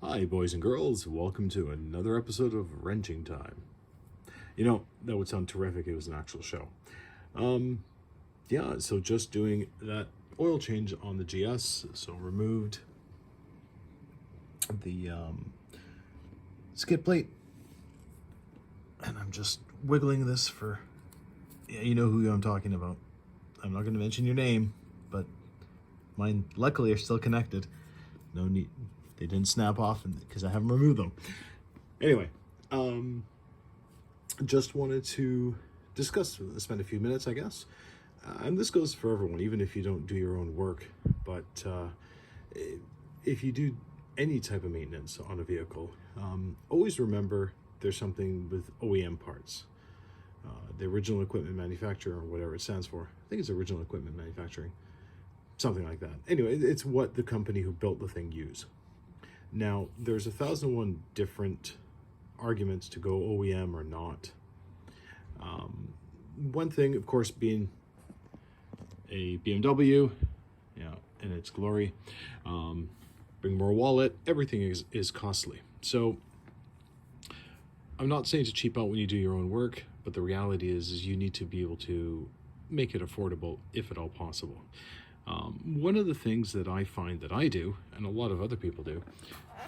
Hi, boys and girls. Welcome to another episode of Wrenching Time. You know, that would sound terrific if it was an actual show. Yeah, so just doing that oil change on the GS. So removed the skid plate. And I'm just wiggling this for, yeah, you know who I'm talking about. I'm not going to mention your name, but mine luckily are still connected. No need. They didn't snap off because I haven't removed them. Anyway, just wanted to discuss, spend a few minutes, I guess. And this goes for everyone, even if you don't do your own work. But if you do any type of maintenance on a vehicle, always remember there's something with OEM parts. The original equipment manufacturer, or whatever it stands for. I think it's original equipment manufacturing. Something like that. Anyway, it's what the company who built the thing use. Now, there's 1,001 different arguments to go OEM or not. One thing, of course, being a BMW, yeah, in its glory, bring more wallet, everything is costly. So I'm not saying to cheap out when you do your own work, but the reality is you need to be able to make it affordable if at all possible. One of the things that I find that I do, and a lot of other people do,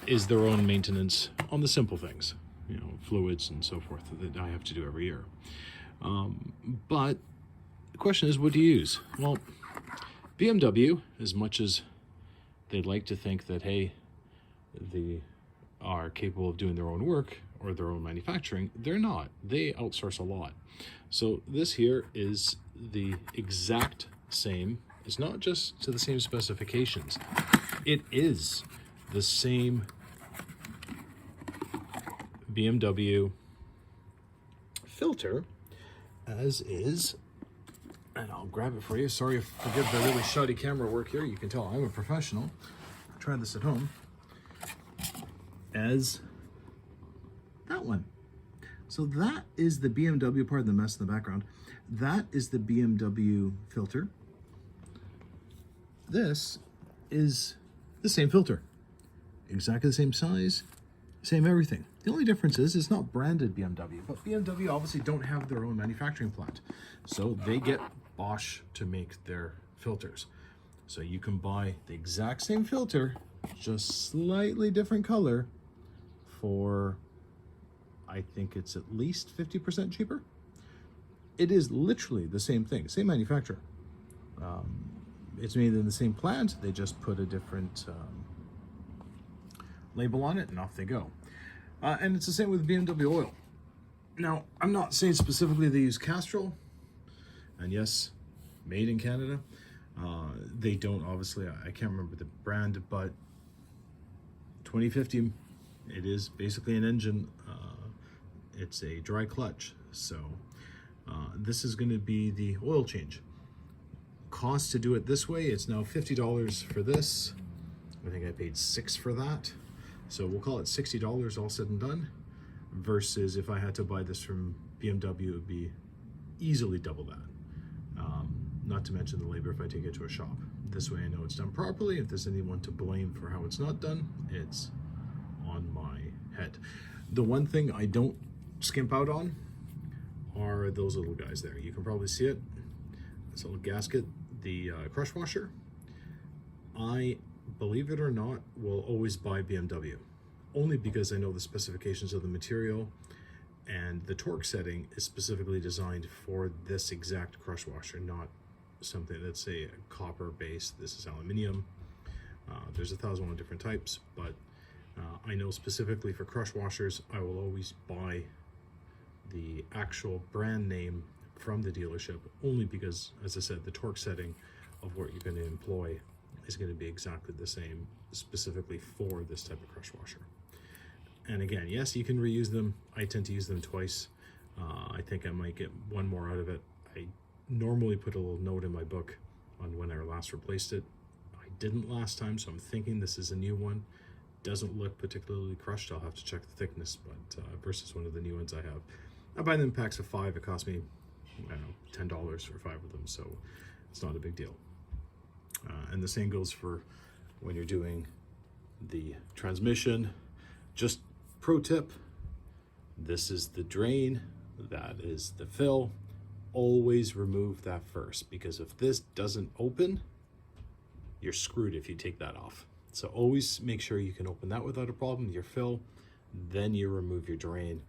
is their own maintenance on the simple things, you know, fluids and so forth that I have to do every year. But the question is, what do you use? Well, BMW, as much as they'd like to think that, hey, they are capable of doing their own work or their own manufacturing, they're not. They outsource a lot. So this here is the exact same. It's not just to the same specifications. It is the same BMW filter as is, and I'll grab it for you. Sorry, forgive the really shoddy camera work here. You can tell I'm a professional. Try this at home. As that one. So that is the BMW, pardon the mess in the background. That is the BMW filter. This is the same filter, exactly the same size, same everything. The only difference is it's not branded BMW, but BMW obviously don't have their own manufacturing plant. So they get Bosch to make their filters. So you can buy the exact same filter, just slightly different color for, I think it's at least 50% cheaper. It is literally the same thing, same manufacturer. It's made in the same plant, they just put a different label on it and off they go. And it's the same with BMW oil. Now, I'm not saying specifically they use Castrol, and yes, made in Canada. They don't, obviously, I can't remember the brand, but 2050, it is basically an engine. It's a dry clutch, so this is going to be the oil change. Cost to do it this way, it's now $50 for this. I think I paid $6 for that, so we'll call it $60 all said and done, versus if I had to buy this from BMW, it would be easily double that. Not to mention the labor if I take it to a shop. This way I know it's done properly. If there's anyone to blame for how it's not done, it's on my head. The one thing I don't skimp out on are those little guys there. You can probably see it. This little gasket, the crush washer. I, believe it or not, will always buy BMW, only because I know the specifications of the material, and the torque setting is specifically designed for this exact crush washer, not something that's a copper base. This is aluminum. There's 1,001 different types, but I know specifically for crush washers, I will always buy the actual brand name from the dealership, only because, as I said, the torque setting of what you're going to employ is going to be exactly the same, specifically for this type of crush washer. And again, yes, you can reuse them. I tend to use them twice. I think I might get one more out of it. I normally put a little note in my book on when I last replaced it. I didn't last time, so I'm thinking this is a new one. Doesn't look particularly crushed. I'll have to check the thickness, but versus one of the new ones I have. I buy them in packs of 5. It cost me, I don't know, $10 for 5 of them, so it's not a big deal. And the same goes for when you're doing the transmission, Just pro tip, this is the drain, that is the fill. Always remove that first, because if this doesn't open, you're screwed if you take that off. So always make sure you can open that without a problem, your fill, then you remove your drain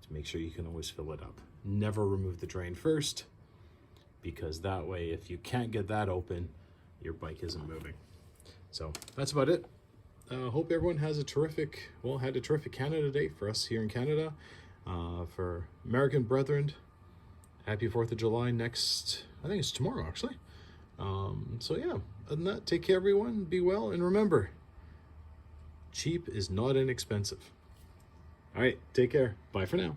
to make sure you can always fill it up. Never remove the drain first, because that way, if you can't get that open, your bike isn't moving. So that's about it. Hope everyone has a terrific, well, had a terrific Canada Day for us here in Canada. For American brethren, happy 4th of July next, I think it's tomorrow actually. So yeah, other than that, take care everyone, be well, and remember, cheap is not inexpensive. All right, take care, bye for now.